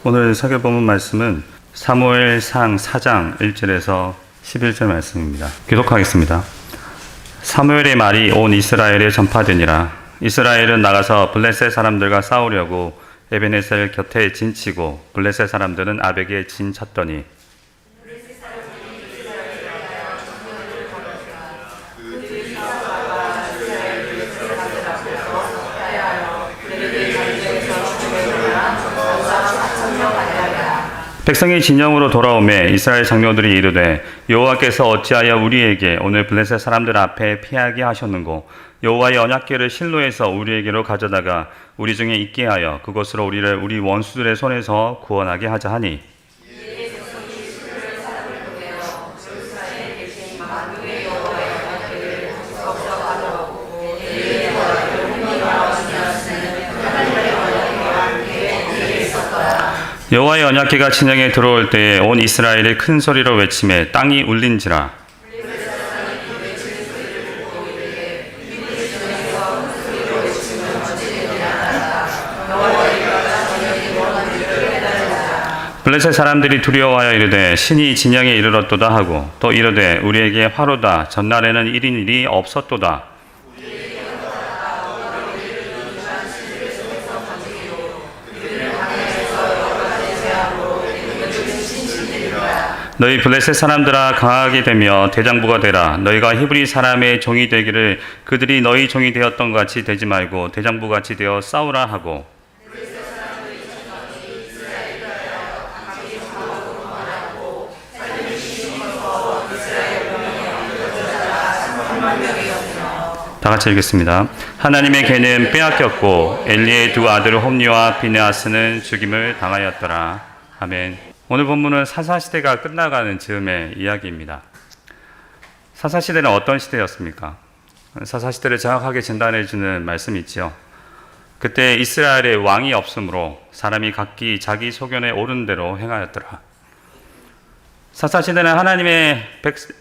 오늘 살펴보는 말씀은 사무엘상 4장 1절에서 11절 말씀입니다. 기록하겠습니다. 사무엘의 말이 온 이스라엘에 전파되니라. 이스라엘은 나가서 블레셋 사람들과 싸우려고 에베네셀 곁에 진치고 블레셋 사람들은 아벡에 진쳤더니 백성이 진영으로 돌아오매 이스라엘 장로들이 이르되 여호와께서 어찌하여 우리에게 오늘 블레셋 사람들 앞에 피하게 하셨는고 여호와의 언약궤를 실로에서 우리에게로 가져다가 우리 중에 있게 하여 그것으로 우리를 우리 원수들의 손에서 구원하게 하자 하니 여호와의 언약궤가 진영에 들어올 때에 온 이스라엘이 큰 소리로 외치매 땅이 울린지라. 블레셋 사람들이 두려워하여 이르되 신이 진영에 이르렀도다 하고 또 이르되 우리에게 화로다 전날에는 이런 일이 없었도다. 너희 블레셋 사람들아 강하게 되며 대장부가 되라. 너희가 히브리 사람의 종이 되기를 그들이 너희 종이 되었던 것 같이 되지 말고 대장부 같이 되어 싸우라 하고 다 같이 읽겠습니다. 하나님의 궤는 빼앗겼고 엘리의 두 아들 홈리와 비느하스는 죽임을 당하였더라. 아멘. 오늘 본문은 사사시대가 끝나가는 즈음의 이야기입니다. 사사시대는 어떤 시대였습니까? 사사시대를 정확하게 진단해주는 말씀이 있지요. 그때 이스라엘에 왕이 없으므로 사람이 각기 자기 소견에 옳은 대로 행하였더라. 사사시대는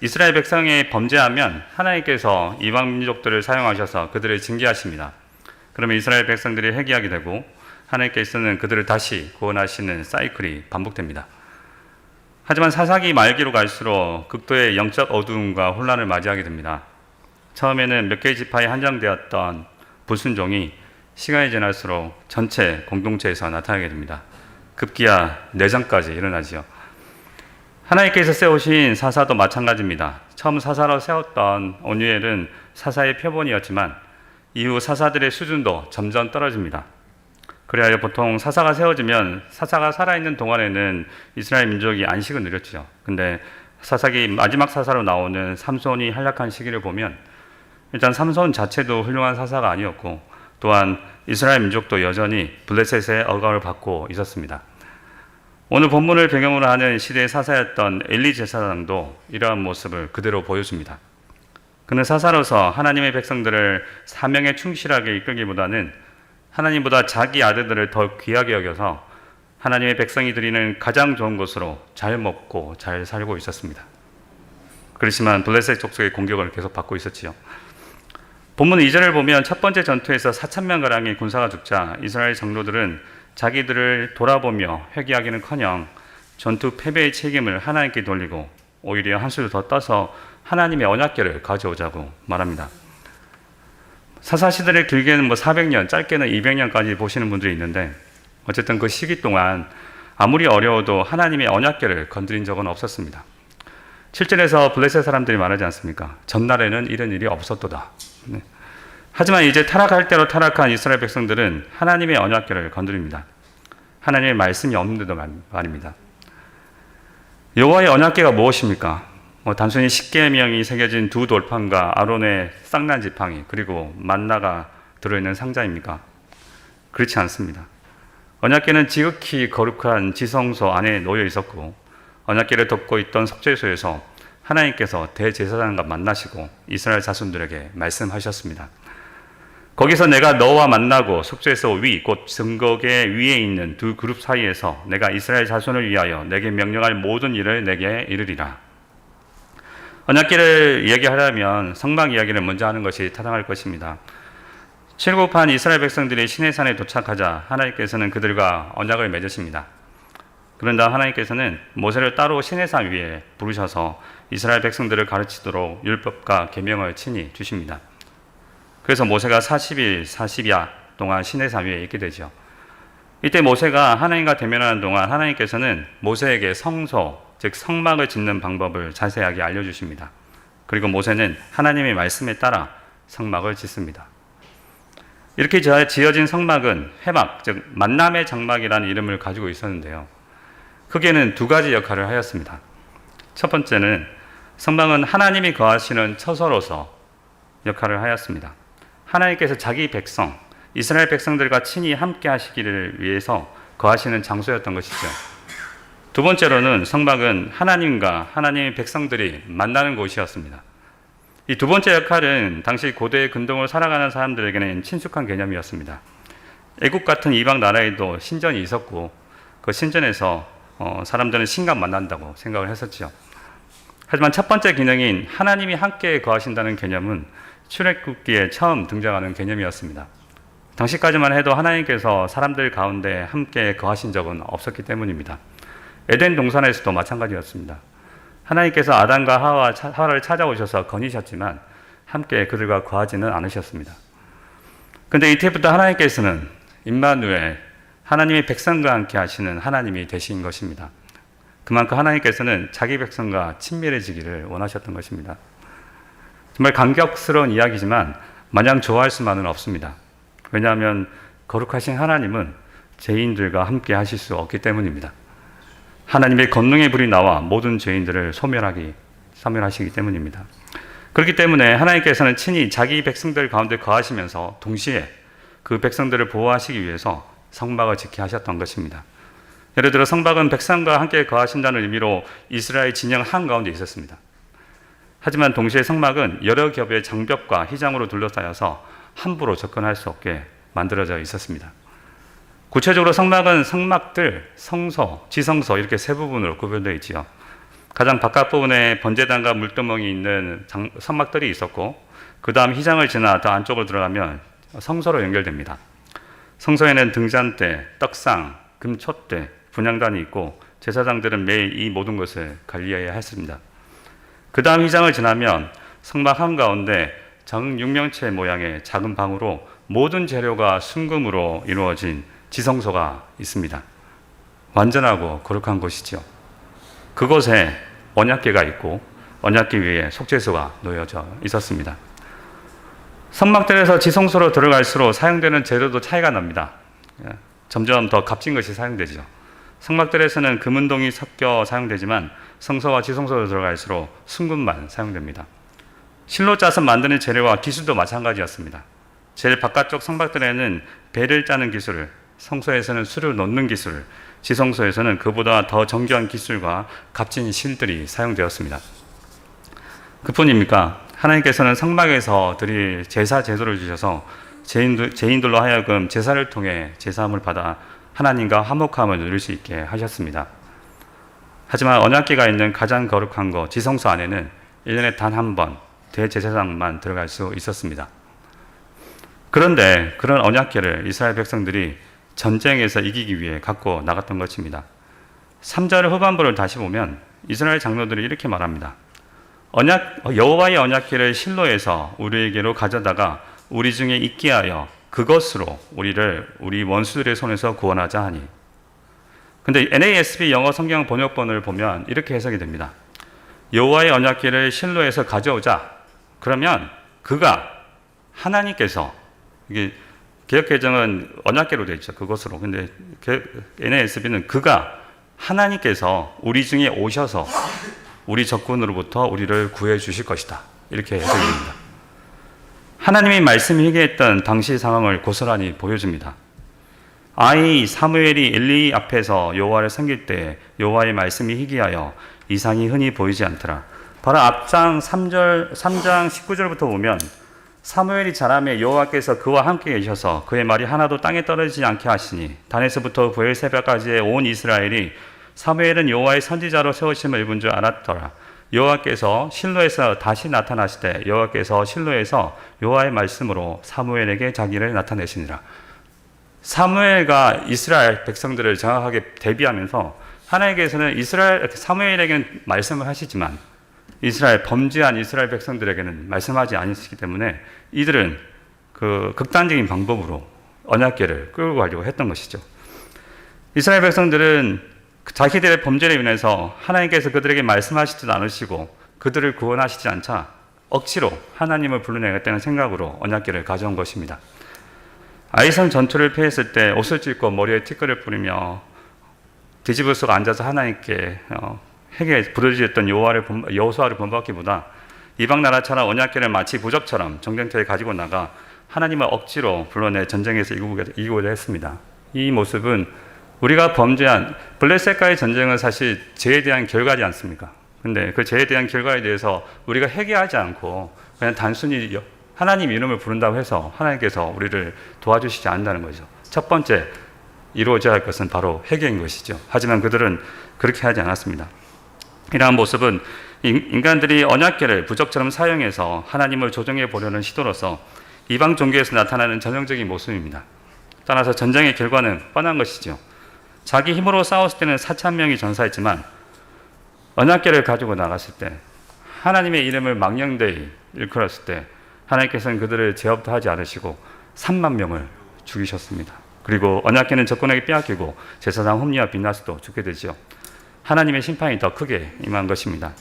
이스라엘 백성이 범죄하면 하나님께서 이방 민족들을 사용하셔서 그들을 징계하십니다. 그러면 이스라엘 백성들이 회개하게 되고 하나님께서는 그들을 다시 구원하시는 사이클이 반복됩니다. 하지만 사사기 말기로 갈수록 극도의 영적 어두움과 혼란을 맞이하게 됩니다. 처음에는 몇 개의 지파에 한정되었던 불순종이 시간이 지날수록 전체 공동체에서 나타나게 됩니다. 급기야 내전까지 일어나지요. 하나님께서 세우신 사사도 마찬가지입니다. 처음 사사로 세웠던 오니엘은 사사의 표본이었지만 이후 사사들의 수준도 점점 떨어집니다. 그래야 보통 사사가 세워지면 사사가 살아있는 동안에는 이스라엘 민족이 안식을 누렸죠. 근데 사사기 마지막 사사로 나오는 삼손이 활약한 시기를 보면 일단 삼손 자체도 훌륭한 사사가 아니었고 또한 이스라엘 민족도 여전히 블레셋의 억압을 받고 있었습니다. 오늘 본문을 배경으로 하는 시대의 사사였던 엘리 제사장도 이러한 모습을 그대로 보여줍니다. 그는 사사로서 하나님의 백성들을 사명에 충실하게 이끌기보다는 하나님보다 자기 아들들을 더 귀하게 여겨서 하나님의 백성이 드리는 가장 좋은 것으로 잘 먹고 잘 살고 있었습니다. 그렇지만 블레셋 족속의 공격을 계속 받고 있었지요. 본문 2절을 보면 첫 번째 전투에서 4,000명가량의 군사가 죽자 이스라엘 장로들은 자기들을 돌아보며 회개하기는커녕 전투 패배의 책임을 하나님께 돌리고 오히려 한 수를 더 떠서 하나님의 언약궤를 가져오자고 말합니다. 사사시대를 길게는 400년, 짧게는 200년까지 보시는 분들이 있는데 어쨌든 그 시기 동안 아무리 어려워도 하나님의 언약궤를 건드린 적은 없었습니다. 7절에서 블레셋 사람들이 말하지 않습니까? 전날에는 이런 일이 없었도다. 네. 하지만 이제 타락할 대로 타락한 이스라엘 백성들은 하나님의 언약궤를 건드립니다. 하나님의 말씀이 없는데도 말입니다. 여호와의 언약궤가 무엇입니까? 단순히 십계명이 새겨진 두 돌판과 아론의 쌍난 지팡이 그리고 만나가 들어있는 상자입니까? 그렇지 않습니다. 언약궤는 지극히 거룩한 지성소 안에 놓여 있었고 언약궤를 덮고 있던 속죄소에서 하나님께서 대제사장과 만나시고 이스라엘 자손들에게 말씀하셨습니다. 거기서 내가 너와 만나고 속죄소 위 곧 증거궤 위에 있는 두 그룹 사이에서 내가 이스라엘 자손을 위하여 내게 명령할 모든 일을 내게 이르리라. 언약궤를 이야기하려면 성막 이야기를 먼저 하는 것이 타당할 것입니다. 출애굽한 이스라엘 백성들이 시내산에 도착하자 하나님께서는 그들과 언약을 맺으십니다. 그런다 하나님께서는 모세를 따로 시내산 위에 부르셔서 이스라엘 백성들을 가르치도록 율법과 계명을 친히 주십니다. 그래서 모세가 40일 40야 동안 시내산 위에 있게 되죠. 이때 모세가 하나님과 대면하는 동안 하나님께서는 모세에게 성소, 즉 성막을 짓는 방법을 자세하게 알려주십니다. 그리고 모세는 하나님의 말씀에 따라 성막을 짓습니다. 이렇게 지어진 성막은 회막, 즉 만남의 장막이라는 이름을 가지고 있었는데요. 크게는 두 가지 역할을 하였습니다. 첫 번째는 성막은 하나님이 거하시는 처소로서 역할을 하였습니다. 하나님께서 자기 백성, 이스라엘 백성들과 친히 함께 하시기를 위해서 거하시는 장소였던 것이죠. 두 번째로는 성막은 하나님과 하나님의 백성들이 만나는 곳이었습니다. 이 두 번째 역할은 당시 고대의 근동을 살아가는 사람들에게는 친숙한 개념이었습니다. 애국 같은 이방 나라에도 신전이 있었고 그 신전에서 사람들은 신과 만난다고 생각을 했었죠. 하지만 첫 번째 기능인 하나님이 함께 거하신다는 개념은 출애굽기에 처음 등장하는 개념이었습니다. 당시까지만 해도 하나님께서 사람들 가운데 함께 거하신 적은 없었기 때문입니다. 에덴 동산에서도 마찬가지였습니다. 하나님께서 아담과 하와를 찾아오셔서 거니셨지만 함께 그들과 거하지는 않으셨습니다. 그런데 이때부터 하나님께서는 임마누엘, 하나님의 백성과 함께 하시는 하나님이 되신 것입니다. 그만큼 하나님께서는 자기 백성과 친밀해지기를 원하셨던 것입니다. 정말 감격스러운 이야기지만 마냥 좋아할 수만은 없습니다. 왜냐하면 거룩하신 하나님은 죄인들과 함께 하실 수 없기 때문입니다. 하나님의 권능의 불이 나와 모든 죄인들을 소멸하시기 때문입니다. 그렇기 때문에 하나님께서는 친히 자기 백성들 가운데 거하시면서 동시에 그 백성들을 보호하시기 위해서 성막을 짓게 하셨던 것입니다. 예를 들어 성막은 백성과 함께 거하신다는 의미로 이스라엘 진영 한가운데 있었습니다. 하지만 동시에 성막은 여러 겹의 장벽과 휘장으로 둘러싸여서 함부로 접근할 수 없게 만들어져 있었습니다. 구체적으로 성막은 성막들, 성소, 지성소 이렇게 세 부분으로 구별되어 있지요. 가장 바깥 부분에 번제단과 물두멍이 있는 성막들이 있었고 그 다음 휘장을 지나 더 안쪽으로 들어가면 성소로 연결됩니다. 성소에는 등잔대, 떡상, 금촛대, 분향단이 있고 제사장들은 매일 이 모든 것을 관리해야 했습니다. 그 다음 휘장을 지나면 성막 한가운데 정육면체 모양의 작은 방으로 모든 재료가 순금으로 이루어진 지성소가 있습니다. 완전하고 거룩한 곳이죠. 그곳에 언약궤가 있고 언약궤 위에 속죄소가 놓여져 있었습니다. 성막들에서 지성소로 들어갈수록 사용되는 재료도 차이가 납니다. 점점 더 값진 것이 사용되죠. 성막들에서는 금은동이 섞여 사용되지만 성소와 지성소로 들어갈수록 순금만 사용됩니다. 실로 짜서 만드는 재료와 기술도 마찬가지였습니다. 제일 바깥쪽 성막들에는 배를 짜는 기술, 성소에서는 술을 넣는 기술, 지성소에서는 그보다 더 정교한 기술과 값진 실들이 사용되었습니다. 그뿐입니까? 하나님께서는 성막에서 드릴 제사 제도를 주셔서 죄인들로 하여금 제사를 통해 제사함을 받아 하나님과 화목함을 누릴 수 있게 하셨습니다. 하지만 언약궤가 있는 가장 거룩한 곳 지성소 안에는 1년에 단 한 번 대제사장만 들어갈 수 있었습니다. 그런데 그런 언약궤를 이스라엘 백성들이 전쟁에서 이기기 위해 갖고 나갔던 것입니다. 3절 후반부를 다시 보면 이스라엘 장로들이 이렇게 말합니다. 여호와의 언약궤를 실로에서 우리에게로 가져다가 우리 중에 있게 하여 그것으로 우리를 우리 원수들의 손에서 구원하자 하니. 근데 NASB 영어 성경 번역본을 보면 이렇게 해석이 됩니다. 여호와의 언약궤를 실로에서 가져오자. 그러면 그가 하나님께서 이게 개역개정은 언약궤로 되어 있죠. 그것으로. 근데 NASB는 그가 하나님께서 우리 중에 오셔서 우리 적군으로부터 우리를 구해 주실 것이다. 이렇게 해석이 됩니다. 하나님의 말씀이 희귀했던 당시 상황을 고스란히 보여줍니다. 아이 사무엘이 엘리 앞에서 여호와를 섬길 때 여호와의 말씀이 희귀하여 이상이 흔히 보이지 않더라. 바로 앞장 3장 19절부터 보면 사무엘이 자라매 여호와께서 그와 함께 계셔서 그의 말이 하나도 땅에 떨어지지 않게 하시니 단에서부터 브엘세바까지의 온 이스라엘이 사무엘은 여호와의 선지자로 세우심을 입은 줄 알았더라. 여호와께서 실로에서 다시 나타나시되 여호와께서 실로에서 여호와의 말씀으로 사무엘에게 자기를 나타내시니라. 사무엘과 이스라엘 백성들을 정확하게 대비하면서 하나님께서는 사무엘에게는 말씀을 하시지만 이스라엘 범죄한 이스라엘 백성들에게는 말씀하지 않으시기 때문에 이들은 그 극단적인 방법으로 언약궤를 끌고 가려고 했던 것이죠. 이스라엘 백성들은 자기들의 범죄로 인해서 하나님께서 그들에게 말씀하시지도 않으시고 그들을 구원하시지 않자 억지로 하나님을 불러내겠다는 생각으로 언약궤를 가져온 것입니다. 아이성 전투를 패했을 때 옷을 찢고 머리에 티끌을 뿌리며 디지브스가 앉아서 하나님께 회개에 부르짖었던 여호수아를 본받기보다 이방 나라처럼 언약궤를 마치 부적처럼 전쟁터에 가지고 나가 하나님을 억지로 불러내 전쟁에서 이기고자 했습니다. 이 모습은 우리가 범죄한 블레셋과의 전쟁은 사실 죄에 대한 결과지 않습니까? 근데 그 죄에 대한 결과에 대해서 우리가 회개하지 않고 그냥 단순히 하나님 이름을 부른다고 해서 하나님께서 우리를 도와주시지 않는다는 거죠. 첫 번째 이루어져야 할 것은 바로 회개인 것이죠. 하지만 그들은 그렇게 하지 않았습니다. 이러한 모습은 인간들이 언약궤를 부적처럼 사용해서 하나님을 조정해 보려는 시도로서 이방 종교에서 나타나는 전형적인 모습입니다. 따라서 전쟁의 결과는 뻔한 것이죠. 자기 힘으로 싸웠을 때는 4,000명이 전사했지만 언약궤를 가지고 나갔을 때 하나님의 이름을 망령되이 일컬었을 때 하나님께서는 그들을 제압도 하지 않으시고 3만 명을 죽이셨습니다. 그리고 언약궤는 적군에게 빼앗기고 제사장 홈리와 빈나스도 죽게 되죠. 하나님의 심판이 더 크게 임한 것입니다.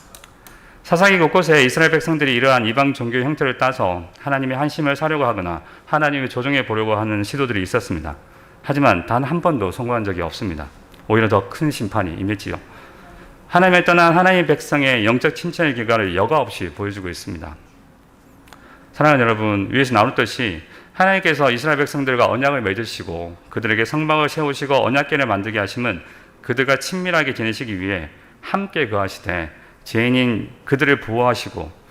사사기 곳곳에 이스라엘 백성들이 이러한 이방 종교 형태를 따서 하나님의 한심을 사려고 하거나 하나님을 조정해 보려고 하는 시도들이 있었습니다. 하지만 단 한 번도 성공한 적이 없습니다. 오히려 더 큰 심판이 임했지요. 하나님을 떠난 하나님의 백성의 영적 침체의 결과를 여과 없이 보여주고 있습니다. 사랑하는 여러분, 위에서 나눴듯이 하나님께서 이스라엘 백성들과 언약을 맺으시고 그들에게 성막을 세우시고 언약궤를 만들게 하심은 그들과 친밀하게 지내시기 위해 함께 거하시되 죄인인 그들을 보호하시고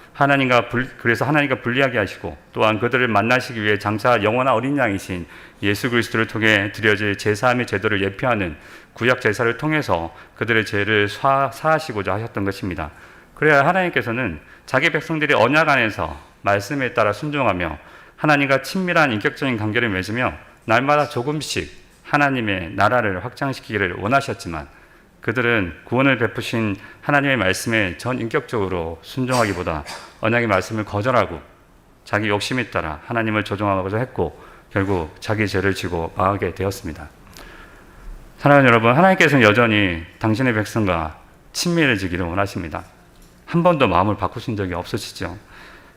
그래서 하나님과 분리하게 하시고 또한 그들을 만나시기 위해 장차 영원한 어린 양이신 예수 그리스도를 통해 드려질 제사함의 제도를 예표하는 구약 제사를 통해서 그들의 죄를 사하시고자 하셨던 것입니다. 그래야 하나님께서는 자기 백성들이 언약 안에서 말씀에 따라 순종하며 하나님과 친밀한 인격적인 관계를 맺으며 날마다 조금씩 하나님의 나라를 확장시키기를 원하셨지만 그들은 구원을 베푸신 하나님의 말씀에 전인격적으로 순종하기보다 언약의 말씀을 거절하고 자기 욕심에 따라 하나님을 조종하고자 했고 결국 자기 죄를 지고 망하게 되었습니다. 사랑하는 여러분, 하나님께서는 여전히 당신의 백성과 친밀해지기를 원하십니다. 한 번도 마음을 바꾸신 적이 없으시죠.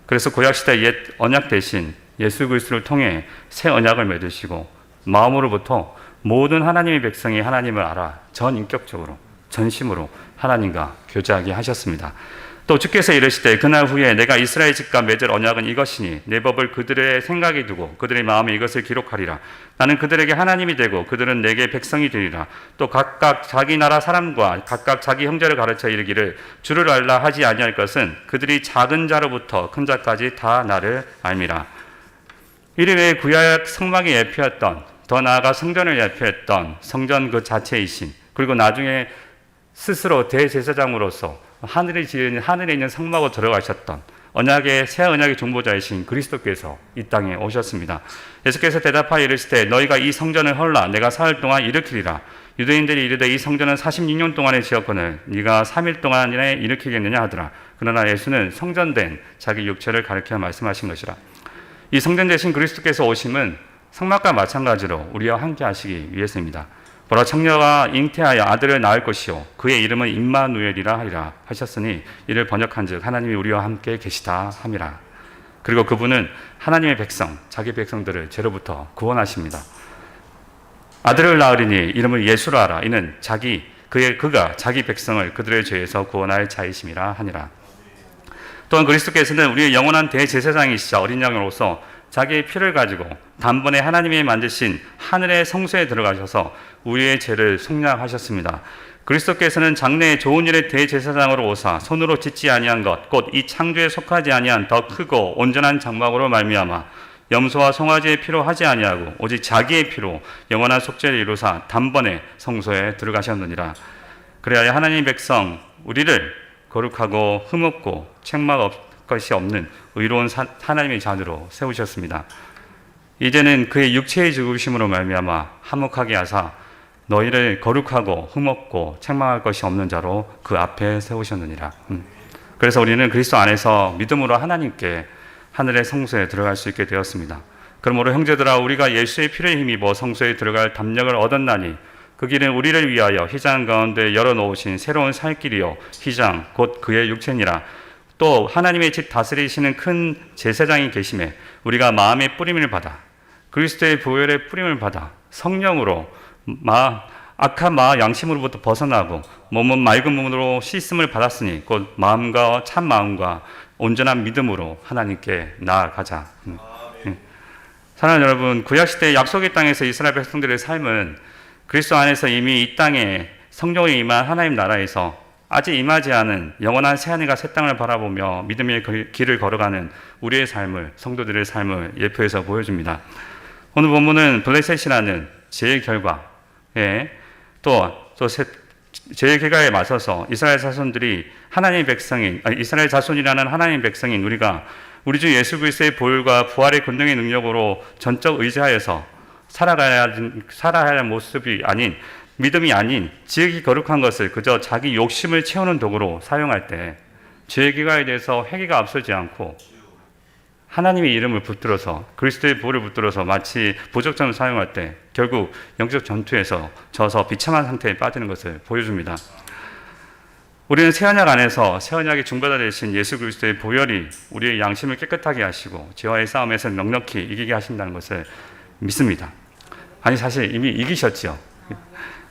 그래서 구약시대 옛 언약 대신 예수 그리스도를 통해 새 언약을 맺으시고 마음으로부터 모든 하나님의 백성이 하나님을 알아 전인격적으로 전심으로 하나님과 교제하게 하셨습니다. 또 주께서 이르시되 그날 후에 내가 이스라엘 집과 맺을 언약은 이것이니 내 법을 그들의 생각에 두고 그들의 마음에 이것을 기록하리라. 나는 그들에게 하나님이 되고 그들은 내게 백성이 되리라. 또 각각 자기 나라 사람과 각각 자기 형제를 가르쳐 이르기를 주를 알라 하지 아니할 것은 그들이 작은 자로부터 큰 자까지 다 나를 알미라. 이를 위해 구약 성막이 예표했던 더 나아가 성전을 예표했던 성전 그 자체이신 그리고 나중에 스스로 대제사장으로서 하늘에 있는 성막으로 들어가셨던 새 언약의 중보자이신 그리스도께서 이 땅에 오셨습니다. 예수께서 대답하여 이르시되 너희가 이 성전을 헐라 내가 사흘 동안 일으키리라. 유대인들이 이르되 이 성전은 46년 동안에 지었거늘 네가 3일 동안에 일으키겠느냐 하더라. 그러나 예수는 성전된 자기 육체를 가리켜 말씀하신 것이라. 이 성전 되신 그리스도께서 오심은 성막과 마찬가지로 우리와 함께 하시기 위해서입니다. 보라 청녀가 잉태하여 아들을 낳을 것이요 그의 이름은 임마누엘이라 하리라 하셨으니 이를 번역한즉 하나님이 우리와 함께 계시다 함이라. 그리고 그분은 하나님의 백성 자기 백성들을 죄로부터 구원하십니다. 아들을 낳으리니 이름을 예수라 하라. 이는 그가 자기 백성을 그들의 죄에서 구원할 자이심이라 하니라. 또한 그리스도께서는 우리의 영원한 대제사장이시자 어린 양으로서 자기의 피를 가지고 단번에 하나님이 만드신 하늘의 성소에 들어가셔서 우리의 죄를 속량하셨습니다. 그리스도께서는 장래의 좋은 일의 대제사장으로 오사 손으로 짓지 아니한 것 곧 이 창조에 속하지 아니한 더 크고 온전한 장막으로 말미암아 염소와 송아지의 피로 하지 아니하고 오직 자기의 피로 영원한 속죄를 이루사 단번에 성소에 들어가셨느니라. 그래야 하나님의 백성 우리를 거룩하고 흠없고 책망 것이 없는 의로운 하나님의 자녀로 세우셨습니다. 이제는 그의 육체의 죽으심으로 말미암아 화목하게 하사 너희를 거룩하고 흠없고 책망할 것이 없는 자로 그 앞에 세우셨느니라. 그래서 우리는 그리스도 안에서 믿음으로 하나님께 하늘의 성소에 들어갈 수 있게 되었습니다. 그러므로 형제들아, 우리가 예수의 피를 힘입어 성소에 들어갈 담력을 얻었나니 그 길은 우리를 위하여 휘장 가운데 열어놓으신 새로운 살 길이요 휘장 곧 그의 육체니라. 또 하나님의 집 다스리시는 큰 제사장이 계심에 우리가 마음의 뿌림을 받아 그리스도의 보혈의 뿌림을 받아 성령으로 악한 마음 양심으로부터 벗어나고 몸은 맑은 몸으로 씻음을 받았으니 곧 마음과 참 마음과 온전한 믿음으로 하나님께 나아가자. 사랑하는 여러분, 구약시대 약속의 땅에서 이스라엘 백성들의 삶은 그리스도 안에서 이미 이 땅에 성령이 임한 하나님 나라에서 아직 임하지 않은 영원한 새하늘과 새 땅을 바라보며 믿음의 길을 걸어가는 우리의 삶을, 성도들의 삶을 예표해서 보여줍니다. 오늘 본문은 블레셋이라는 죄의 결과에 죄의 결과에 맞서서 이스라엘 자손들이 이스라엘 자손이라는 하나님의 백성인 우리가 우리 주 예수 그리스도의 보혈과 부활의 권능의 능력으로 전적 의지하여서 살아가야 할 모습이 아닌, 믿음이 아닌 지극히 거룩한 것을 그저 자기 욕심을 채우는 도구로 사용할 때 죄의 결과에 대해서 회개가 앞서지 않고 하나님의 이름을 붙들어서 그리스도의 보혈을 붙들어서 마치 부적점을 사용할 때 결국 영적 전투에서 져서 비참한 상태에 빠지는 것을 보여줍니다. 우리는 새 언약 안에서 새 언약의 중보자 되신 예수 그리스도의 보혈이 우리의 양심을 깨끗하게 하시고 죄와의 싸움에서 넉넉히 이기게 하신다는 것을 믿습니다. 아니, 사실 이미 이기셨죠.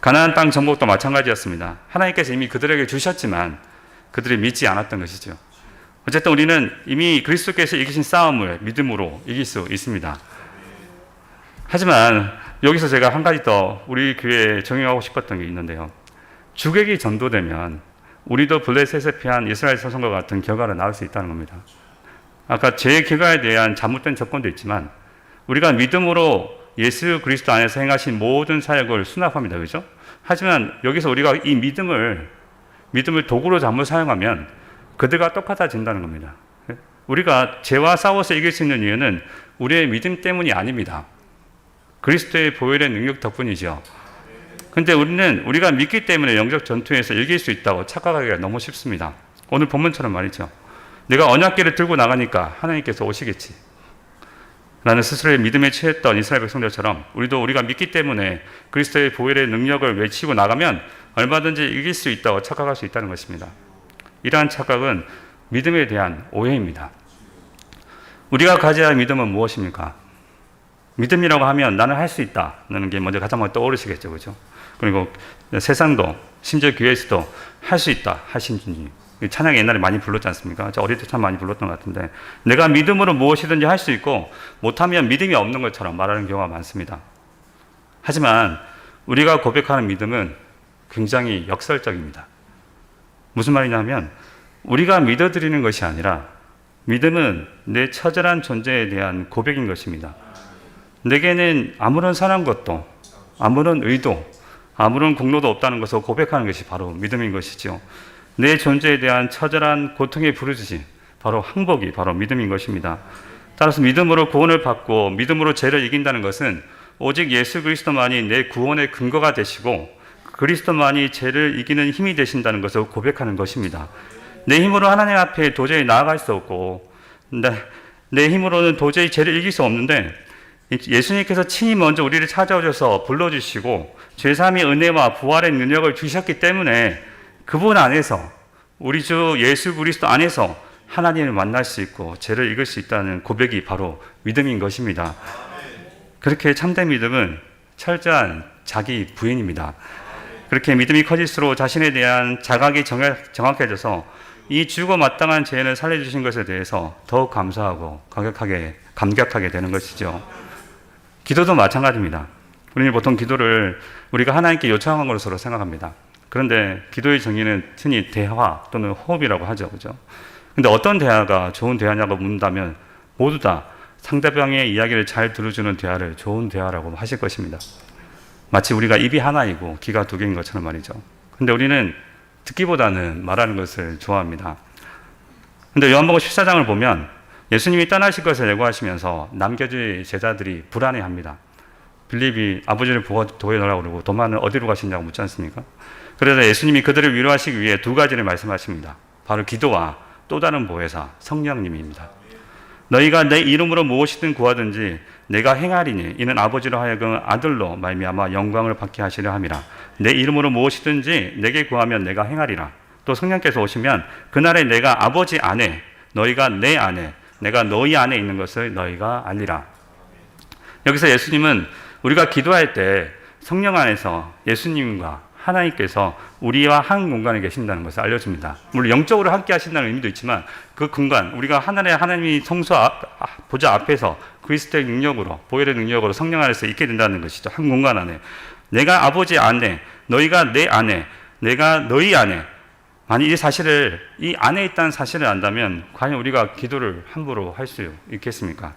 가나안 땅 정복도 마찬가지였습니다. 하나님께서 이미 그들에게 주셨지만 그들이 믿지 않았던 것이죠. 어쨌든 우리는 이미 그리스도께서 이기신 싸움을 믿음으로 이길 수 있습니다. 하지만 여기서 제가 한 가지 더 우리 교회에 적용하고 싶었던 게 있는데요. 주객이 전도되면 우리도 블레셋에 피한 이스라엘 자손과 같은 결과를 낳을 수 있다는 겁니다. 아까 죄의 결과에 대한 잘못된 접근도 있지만 우리가 믿음으로 예수 그리스도 안에서 행하신 모든 사역을 수납합니다. 그렇죠? 하지만 여기서 우리가 이 믿음을 도구로 잘못 사용하면 그들과 똑같아진다는 겁니다. 우리가 죄와 싸워서 이길 수 있는 이유는 우리의 믿음 때문이 아닙니다. 그리스도의 보혈의 능력 덕분이죠. 근데 우리는 우리가 믿기 때문에 영적 전투에서 이길 수 있다고 착각하기가 너무 쉽습니다. 오늘 본문처럼 말이죠. 내가 언약궤를 들고 나가니까 하나님께서 오시겠지. 라는 스스로의 믿음에 취했던 이스라엘 백성들처럼 우리가 믿기 때문에 그리스도의 보혈의 능력을 외치고 나가면 얼마든지 이길 수 있다고 착각할 수 있다는 것입니다. 이러한 착각은 믿음에 대한 오해입니다. 우리가 가져야 할 믿음은 무엇입니까? 믿음이라고 하면 나는 할 수 있다는 게 먼저 가장 먼저 떠오르시겠죠. 그죠? 그리고 세상도 심지어 교회에서도 할 수 있다 하신 주님. 찬양 옛날에 많이 불렀지 않습니까? 저 어릴 때 참 많이 불렀던 것 같은데 내가 믿음으로 무엇이든지 할 수 있고 못하면 믿음이 없는 것처럼 말하는 경우가 많습니다. 하지만 우리가 고백하는 믿음은 굉장히 역설적입니다. 무슨 말이냐면 우리가 믿어드리는 것이 아니라 믿음은 내 처절한 존재에 대한 고백인 것입니다. 내게는 아무런 선한 것도 아무런 의도 아무런 공로도 없다는 것을 고백하는 것이 바로 믿음인 것이죠. 내 존재에 대한 처절한 고통의 부르짖음, 바로 항복이 바로 믿음인 것입니다. 따라서 믿음으로 구원을 받고 믿음으로 죄를 이긴다는 것은 오직 예수 그리스도만이 내 구원의 근거가 되시고 그리스도만이 죄를 이기는 힘이 되신다는 것을 고백하는 것입니다. 내 힘으로 하나님 앞에 도저히 나아갈 수 없고 내 힘으로는 도저히 죄를 이길 수 없는데 예수님께서 친히 먼저 우리를 찾아오셔서 불러주시고 죄사함의 은혜와 부활의 능력을 주셨기 때문에 그분 안에서 우리 주 예수 그리스도 안에서 하나님을 만날 수 있고 죄를 이길 수 있다는 고백이 바로 믿음인 것입니다. 그렇게 참된 믿음은 철저한 자기 부인입니다. 그렇게 믿음이 커질수록 자신에 대한 자각이 정확해져서 이 주고 마땅한 죄를 살려주신 것에 대해서 더욱 감사하고 감격하게 되는 것이죠. 기도도 마찬가지입니다. 우리는 보통 기도를 우리가 하나님께 요청한 것으로 생각합니다. 그런데 기도의 정의는 흔히 대화 또는 호흡이라고 하죠. 그죠? 근데 어떤 대화가 좋은 대화냐고 묻는다면 모두 다 상대방의 이야기를 잘 들어주는 대화를 좋은 대화라고 하실 것입니다. 마치 우리가 입이 하나이고 귀가 두 개인 것처럼 말이죠. 근데 우리는 듣기보다는 말하는 것을 좋아합니다. 근데 요한복음 14장을 보면 예수님이 떠나실 것을 예고하시면서 남겨질 제자들이 불안해합니다. 빌립이 아버지를 도와놓으라고 그러고 도마는 어디로 가시냐고 묻지 않습니까? 그래서 예수님이 그들을 위로하시기 위해 두 가지를 말씀하십니다. 바로 기도와 또 다른 보혜사 성령님입니다. 너희가 내 이름으로 무엇이든 구하든지 내가 행하리니 이는 아버지로 하여금 아들로 말미암아 영광을 받게 하시려 함이라. 내 이름으로 무엇이든지 내게 구하면 내가 행하리라. 또 성령께서 오시면 그날에 내가 아버지 안에 너희가 내 안에 내가 너희 안에 있는 것을 너희가 알리라. 여기서 예수님은 우리가 기도할 때 성령 안에서 예수님과 하나님께서 우리와 한 공간에 계신다는 것을 알려줍니다. 물론 영적으로 함께 하신다는 의미도 있지만 그 공간, 우리가 하나님이 성소 보좌 앞에서 그리스도의 능력으로, 보혈의 능력으로 성령 안에서 있게 된다는 것이죠. 한 공간 안에. 내가 아버지 안에, 너희가 내 안에, 내가 너희 안에. 만약 이 사실을, 이 안에 있다는 사실을 안다면 과연 우리가 기도를 함부로 할 수 있겠습니까?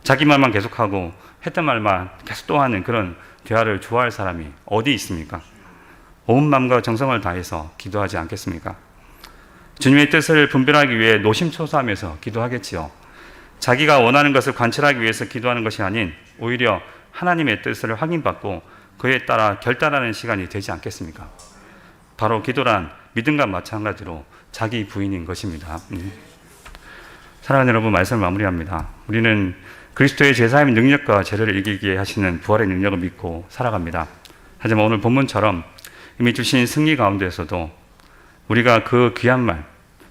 자기 말만 계속하고 했던 말만 계속 또 하는 그런 대화를 좋아할 사람이 어디 있습니까? 온 마음과 정성을 다해서 기도하지 않겠습니까? 주님의 뜻을 분별하기 위해 노심초사하면서 기도하겠지요. 자기가 원하는 것을 관철하기 위해서 기도하는 것이 아닌 오히려 하나님의 뜻을 확인받고 그에 따라 결단하는 시간이 되지 않겠습니까? 바로 기도란 믿음과 마찬가지로 자기 부인인 것입니다. 사랑하는 여러분, 말씀을 마무리합니다. 우리는 그리스도의 제사함의 능력과 죄를 이기게 하시는 부활의 능력을 믿고 살아갑니다. 하지만 오늘 본문처럼 이미 주신 승리 가운데서도 우리가 그 귀한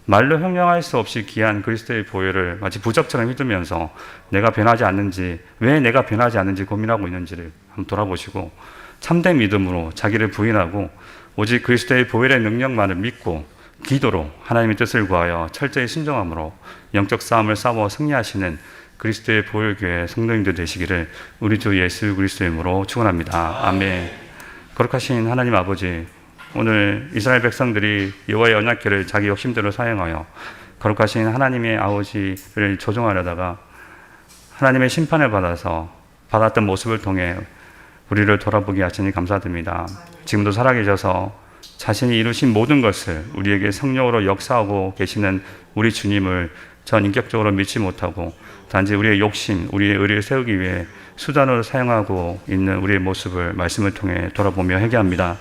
말로 형용할 수 없이 귀한 그리스도의 보혈을 마치 부적처럼 휘두면서 내가 변하지 않는지, 왜 내가 변하지 않는지 고민하고 있는지를 한번 돌아보시고 참된 믿음으로 자기를 부인하고 오직 그리스도의 보혈의 능력만을 믿고 기도로 하나님의 뜻을 구하여 철저히 순종함으로 영적 싸움을 싸워 승리하시는 그리스도의 보혈교회 성도님들 되시기를 우리 주 예수 그리스도의 이름으로 축원합니다. 아멘. 거룩하신 하나님 아버지, 오늘 이스라엘 백성들이 여호와의 언약궤를 자기 욕심대로 사용하여 거룩하신 하나님의 아버지를 조종하려다가 하나님의 심판을 받았던 모습을 통해 우리를 돌아보게 하시니 감사드립니다. 지금도 살아계셔서 자신이 이루신 모든 것을 우리에게 성령으로 역사하고 계시는 우리 주님을 전 인격적으로 믿지 못하고 단지 우리의 욕심, 우리의 의리를 세우기 위해 수단으로 사용하고 있는 우리의 모습을 말씀을 통해 돌아보며 회개합니다.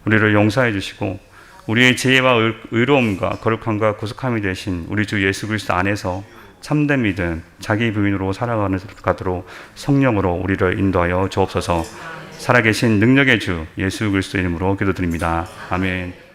우리를 용서해 주시고 우리의 지혜와 의로움과 거룩함과 구속함이 되신 우리 주 예수 그리스도 안에서 참된 믿음, 자기 부인으로 살아가도록 성령으로 우리를 인도하여 주옵소서. 살아계신 능력의 주 예수 그리스도 이름으로 기도드립니다. 아멘.